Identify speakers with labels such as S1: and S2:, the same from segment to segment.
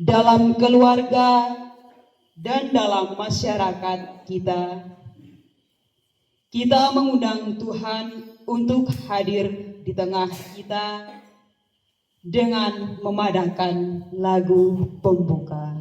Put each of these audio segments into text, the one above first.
S1: dalam keluarga, dan dalam masyarakat kita. Kita mengundang Tuhan untuk hadir di tengah kita dengan memandangkan lagu pembuka.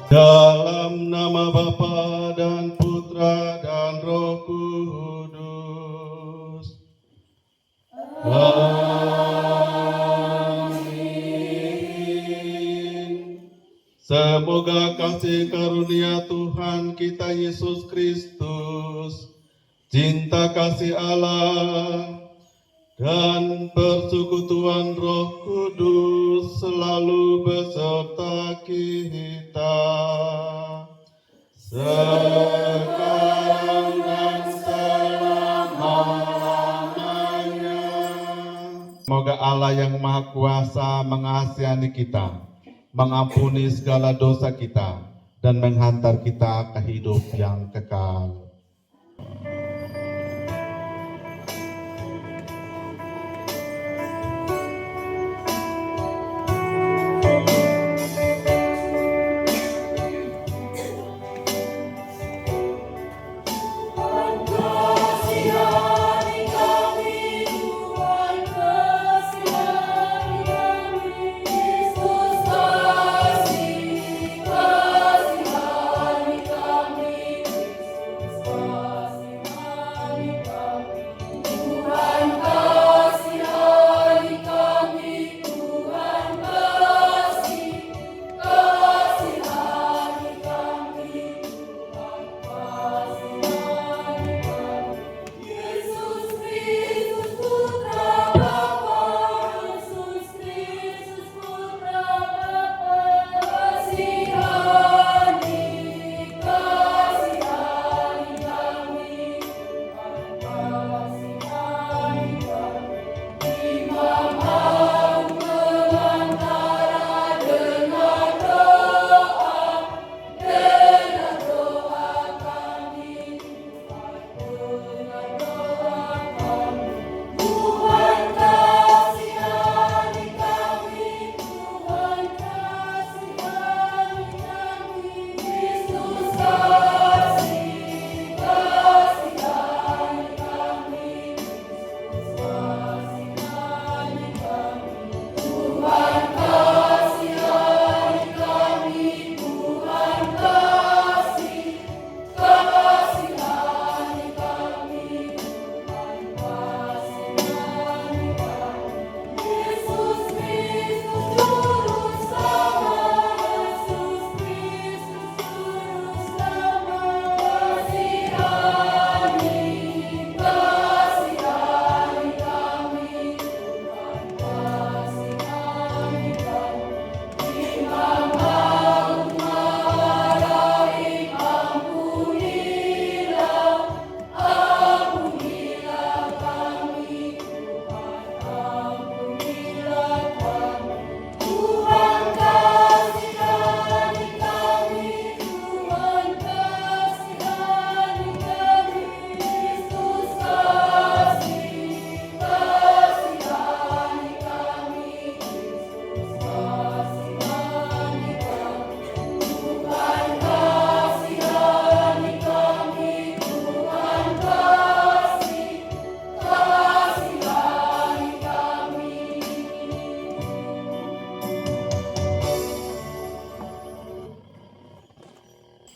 S2: Dalam nama Bapa dan Putra dan Roh Kudus. Amin. Semoga kasih karunia Tuhan kita Yesus Kristus, cinta kasih Allah, dan persekutuan Roh Kudus selalu beserta kita sekarang dan selama-lamanya. Semoga Allah yang Maha Kuasa mengasihani kita, mengampuni segala dosa kita, dan menghantar kita ke hidup yang kekal.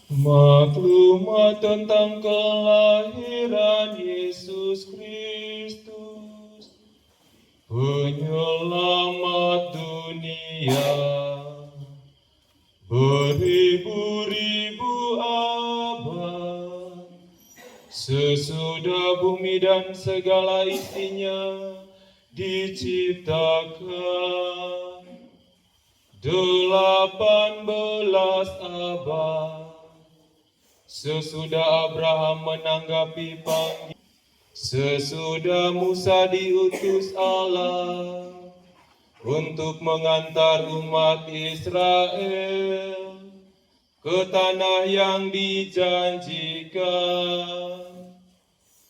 S3: Maklumat tentang kelahiran Yesus Kristus, penyelamat dunia. Beribu-ribu abad sesudah bumi dan segala isinya diciptakan, 18 abad sesudah Abraham menanggapi panggilan, sesudah Musa diutus Allah untuk mengantar umat Israel ke tanah yang dijanjikan.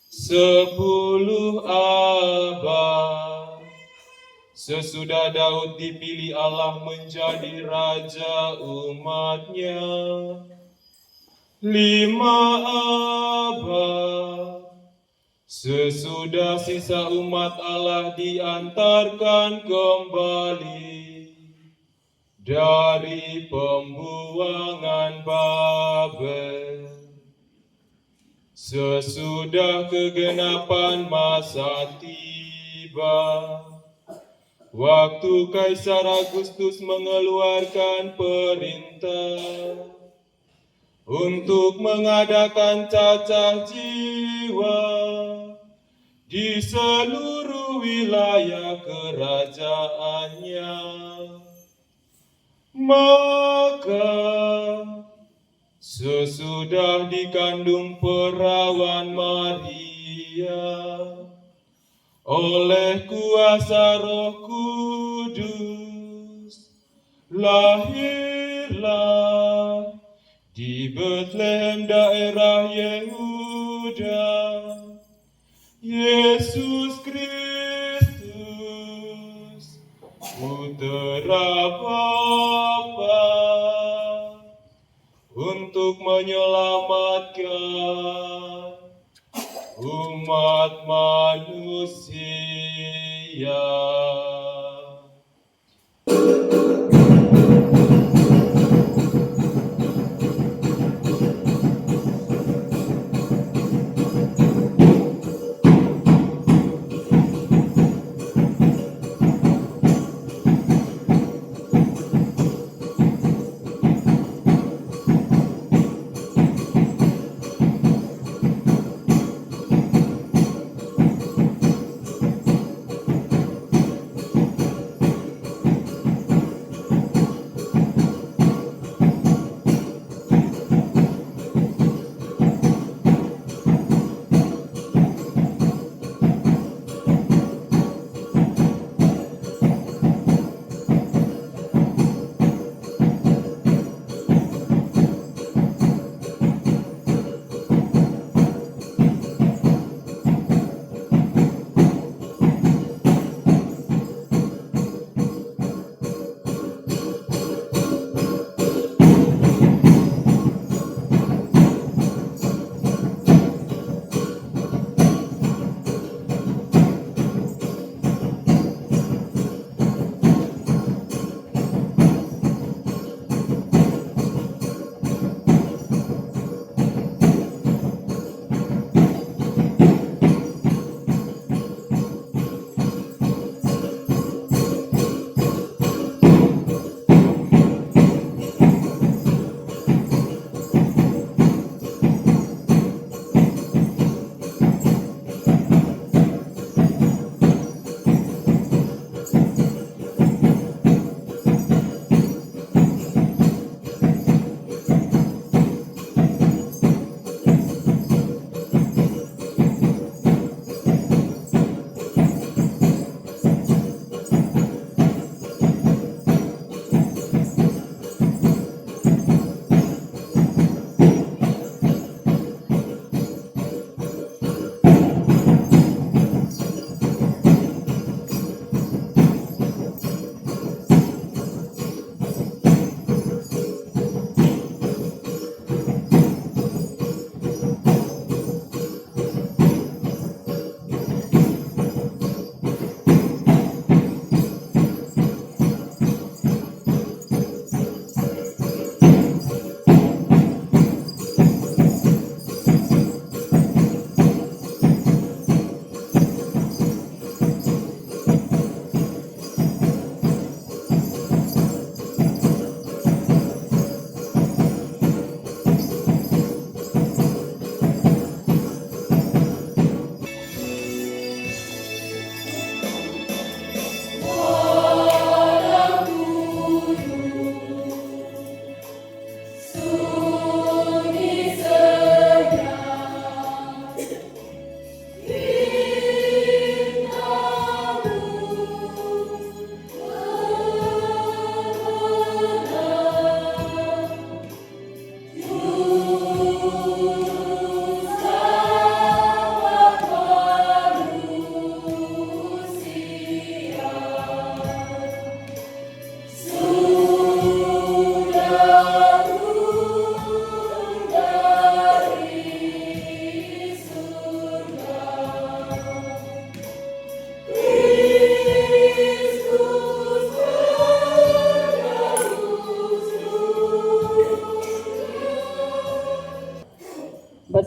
S3: 10 abad sesudah Daud dipilih Allah menjadi raja umatnya. 5 abad sesudah sisa umat Allah diantarkan kembali dari pembuangan Babel, sesudah kegenapan masa tiba, waktu Kaisar Agustus mengeluarkan perintah untuk mengadakan cacah jiwa di seluruh wilayah kerajaannya. Maka sesudah dikandung perawan Maria oleh kuasa Roh Kudus, lahirlah di Betlehem daerah Yehuda Yesus Kristus, Putera Bapa, untuk menyelamatkan umat manusia.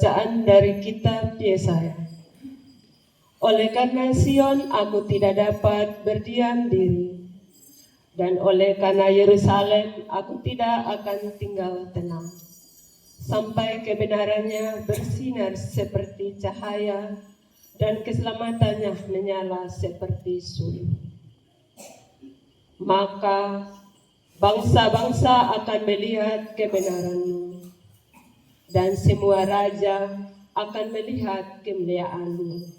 S4: Bacaan dari kitab Yesaya. Oleh karena Sion aku tidak dapat berdiam diri, dan oleh karena Yerusalem aku tidak akan tinggal tenang, sampai kebenarannya bersinar seperti cahaya, dan keselamatannya menyala seperti suluh. Maka bangsa-bangsa akan melihat kebenaranmu, dan semua raja akan melihat kemuliaanmu.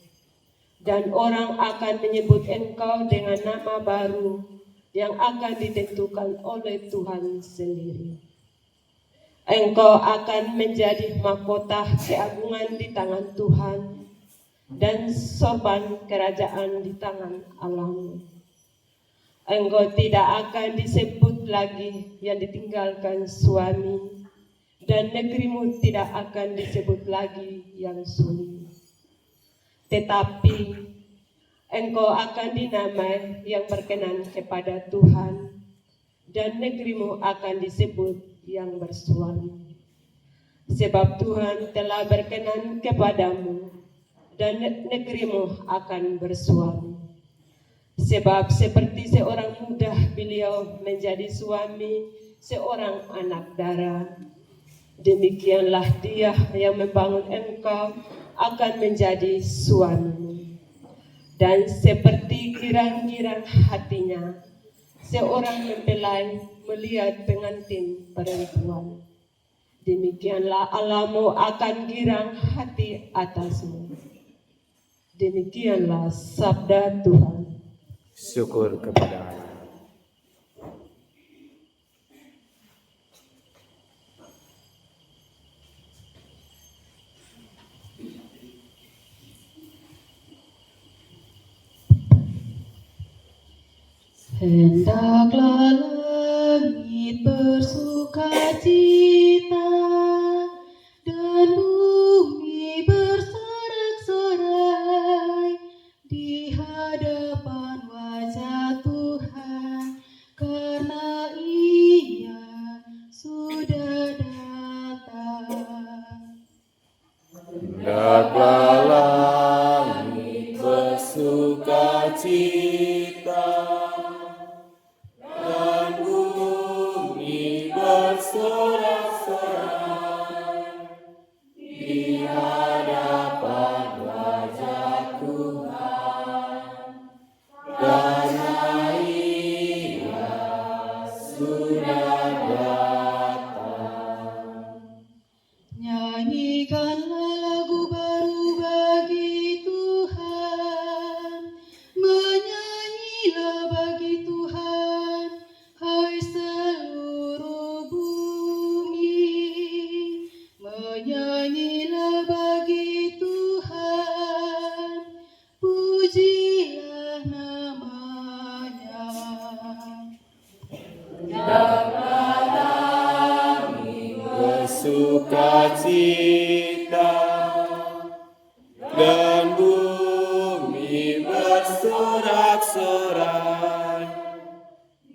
S4: Dan orang akan menyebut engkau dengan nama baru yang akan ditentukan oleh Tuhan sendiri. Engkau akan menjadi mahkota keagungan di tangan Tuhan dan sorban kerajaan di tangan Allahmu. Engkau tidak akan disebut lagi yang ditinggalkan suami, dan negerimu tidak akan disebut lagi yang sunyi. Tetapi engkau akan dinamai yang berkenan kepada Tuhan, dan negerimu akan disebut yang bersuami. Sebab Tuhan telah berkenan kepadamu, dan negerimu akan bersuami. Sebab seperti seorang muda beliau menjadi suami seorang anak dara, demikianlah dia yang membangun engkau akan menjadi suamimu. Dan seperti girang-girang hatinya seorang mempelai melihat pengantin perempuan, demikianlah Allahmu akan girang hati atasmu. Demikianlah sabda Tuhan.
S5: Syukur kepada Allah.
S1: Hendaklah langit bersukacita dan bumi bersorak-sorai di hadapan wajah Tuhan, karena Ia sudah datang.
S5: Hendaklah langit bersukacita dan bumi bersorak-sorai di hadapan wajah Tuhan, karena Ia sudah datang.
S1: Nyanyikanlah lagu baru bagi Tuhan, menyanyilah bagi Tuhan, hai seluruh bumi. Menyanyilah bagi Tuhan, pujilah namanya.
S5: Bersukacita dan bumi bersorak-sorai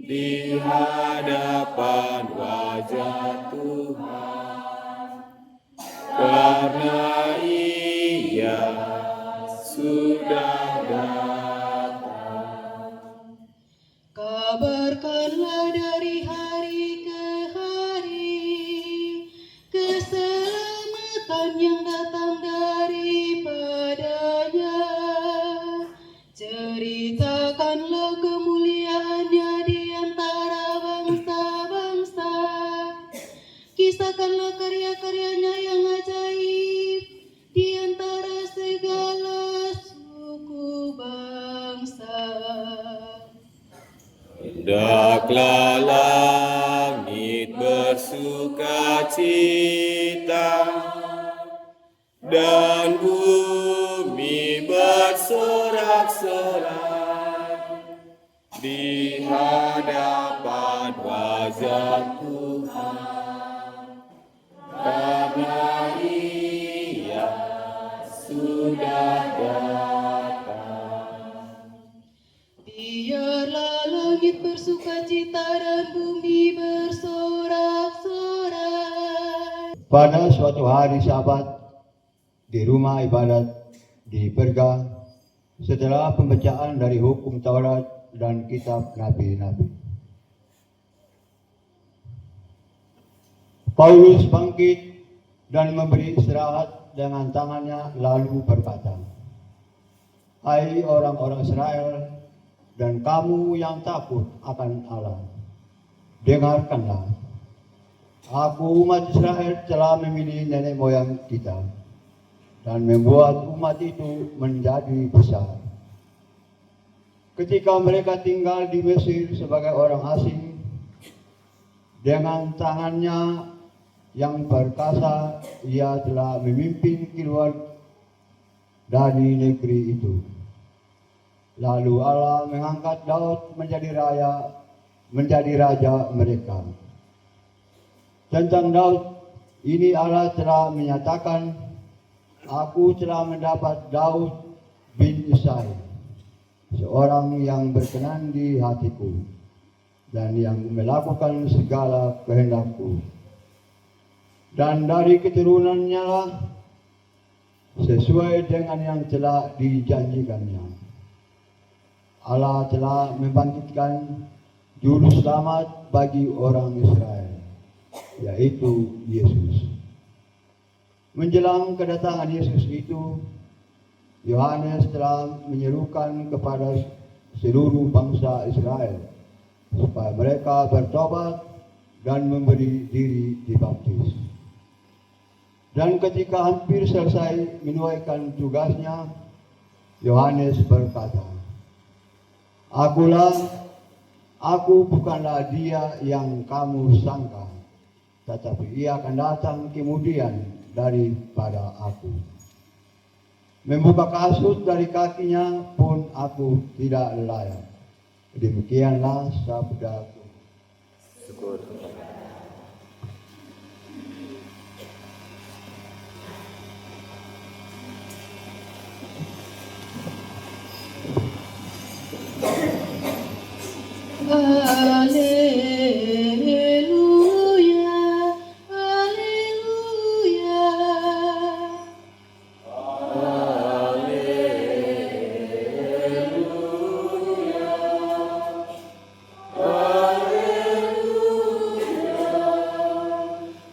S5: di hadapan wajah Tuhan, karena Ia sudah datang.
S1: Kabarkanlah dari hari ke hari keselamatan yang datang daripadanya. Ceritakanlah kemuliaannya di antara bangsa-bangsa. Kisahkanlah karya-karyanya yang ajaib di antara segala suku bangsa.
S5: Hendaklah langit bersukacita dan bumi bersorak-sorai di hadapan wajah Tuhan, karena Ia sudah datang.
S1: Biarlah langit bersukacita dan bumi bersorak-sorai.
S6: Pada suatu hari Sabat, di rumah ibadat di Perga setelah pembacaan dari hukum Taurat dan kitab Nabi-Nabi. Paulus bangkit dan memberi istirahat dengan tangannya lalu berkata, "Hai orang-orang Israel dan kamu yang takut akan Allah, dengarkanlah. Aku umat Israel telah memilih nenek moyang kita dan membuat umat itu menjadi besar. Ketika mereka tinggal di Mesir sebagai orang asing, dengan tangannya yang perkasa ia telah memimpin keluar dari negeri itu. Lalu Allah mengangkat Daud menjadi raja mereka. Tentang Daud, ini Allah telah menyatakan, aku telah mendapat Daud bin Isai, seorang yang berkenan di hatiku dan yang melakukan segala kehendakku. Dan dari keturunannya lah, sesuai dengan yang telah dijanjikannya, Allah telah membangkitkan juru selamat bagi orang Israel, yaitu Yesus. Menjelang kedatangan Yesus itu, Yohanes telah menyerukan kepada seluruh bangsa Israel supaya mereka bertobat dan memberi diri dibaptis. Dan ketika hampir selesai menunaikan tugasnya, Yohanes berkata, Aku bukanlah dia yang kamu sangka, tetapi ia akan datang kemudian daripada aku. Membuka kasut dari kakinya pun aku tidak layak. Demikianlah sabdaku.
S5: Syukur.
S1: Haleluya, haleluya.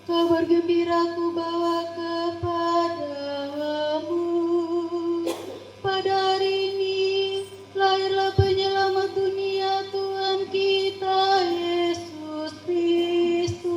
S1: Kabar gembira ku bawa kepadamu. Pada hari ini lahirlah penyelamat dunia, Tuhan kita Yesus Kristus.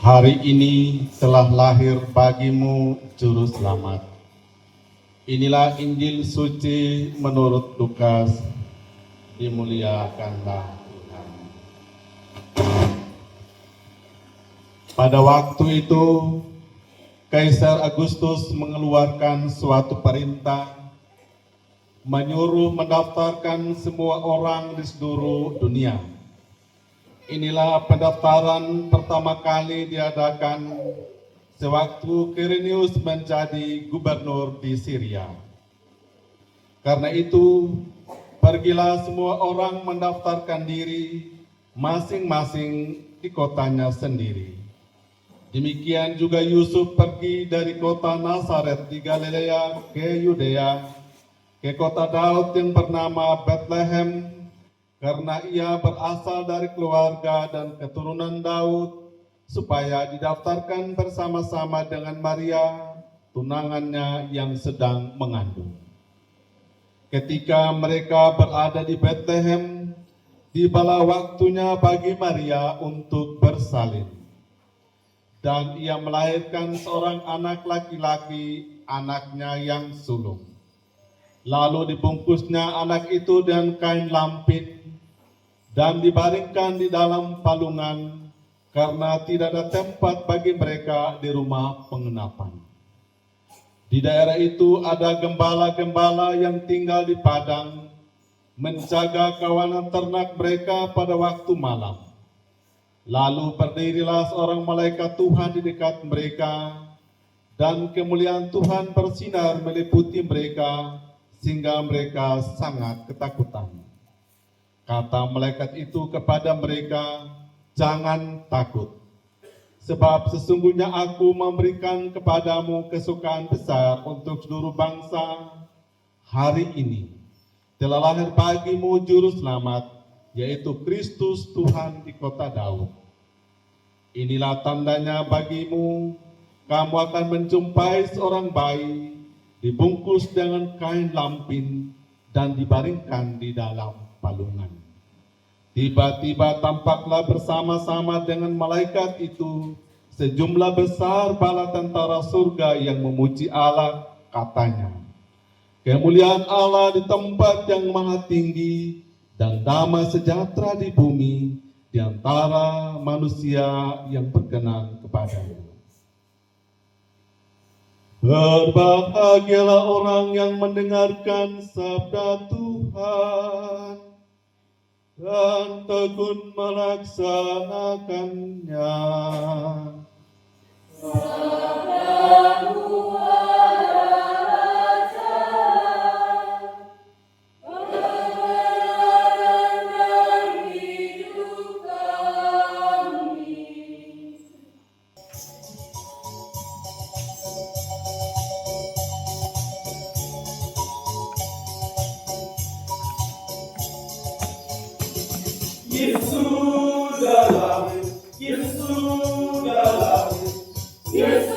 S2: Hari ini telah lahir bagimu Juru Selamat. Inilah Injil suci menurut Lukas. Dimuliakanlah Tuhan. Pada waktu itu, Kaisar Agustus mengeluarkan suatu perintah menyuruh mendaftarkan semua orang di seluruh dunia. Inilah pendaftaran pertama kali diadakan sewaktu Quirinius menjadi gubernur di Syria. Karena itu, pergilah semua orang mendaftarkan diri masing-masing di kotanya sendiri. Demikian juga Yusuf pergi dari kota Nazaret di Galilea ke Yudea, ke kota Daud yang bernama Bethlehem, karena ia berasal dari keluarga dan keturunan Daud, supaya didaftarkan bersama-sama dengan Maria, tunangannya yang sedang mengandung. Ketika mereka berada di Bethlehem, tibalah waktunya bagi Maria untuk bersalin. Dan ia melahirkan seorang anak laki-laki, anaknya yang sulung. Lalu dibungkusnya anak itu dengan kain lampin, dan dibaringkan di dalam palungan, karena tidak ada tempat bagi mereka di rumah penginapan. Di daerah itu ada gembala-gembala yang tinggal di padang, menjaga kawanan ternak mereka pada waktu malam. Lalu berdirilah seorang malaikat Tuhan di dekat mereka, dan kemuliaan Tuhan bersinar meliputi mereka, sehingga mereka sangat ketakutan. Kata malaikat itu kepada mereka, "Jangan takut, sebab sesungguhnya aku memberikan kepadamu kesukaan besar untuk seluruh bangsa. Hari ini telah lahir bagimu juru selamat, yaitu Kristus Tuhan di kota Daud. Inilah tandanya bagimu, kamu akan menjumpai seorang bayi dibungkus dengan kain lampin dan dibaringkan di dalam palungan." Tiba-tiba tampaklah bersama-sama dengan malaikat itu sejumlah besar bala tentara surga yang memuji Allah, katanya, "Kemuliaan Allah di tempat yang maha tinggi, dan damai sejahtera di bumi di antara manusia yang berkenan kepadanya." Berbahagialah orang yang mendengarkan sabda Tuhan dan tekun melaksanakannya.
S3: Yesus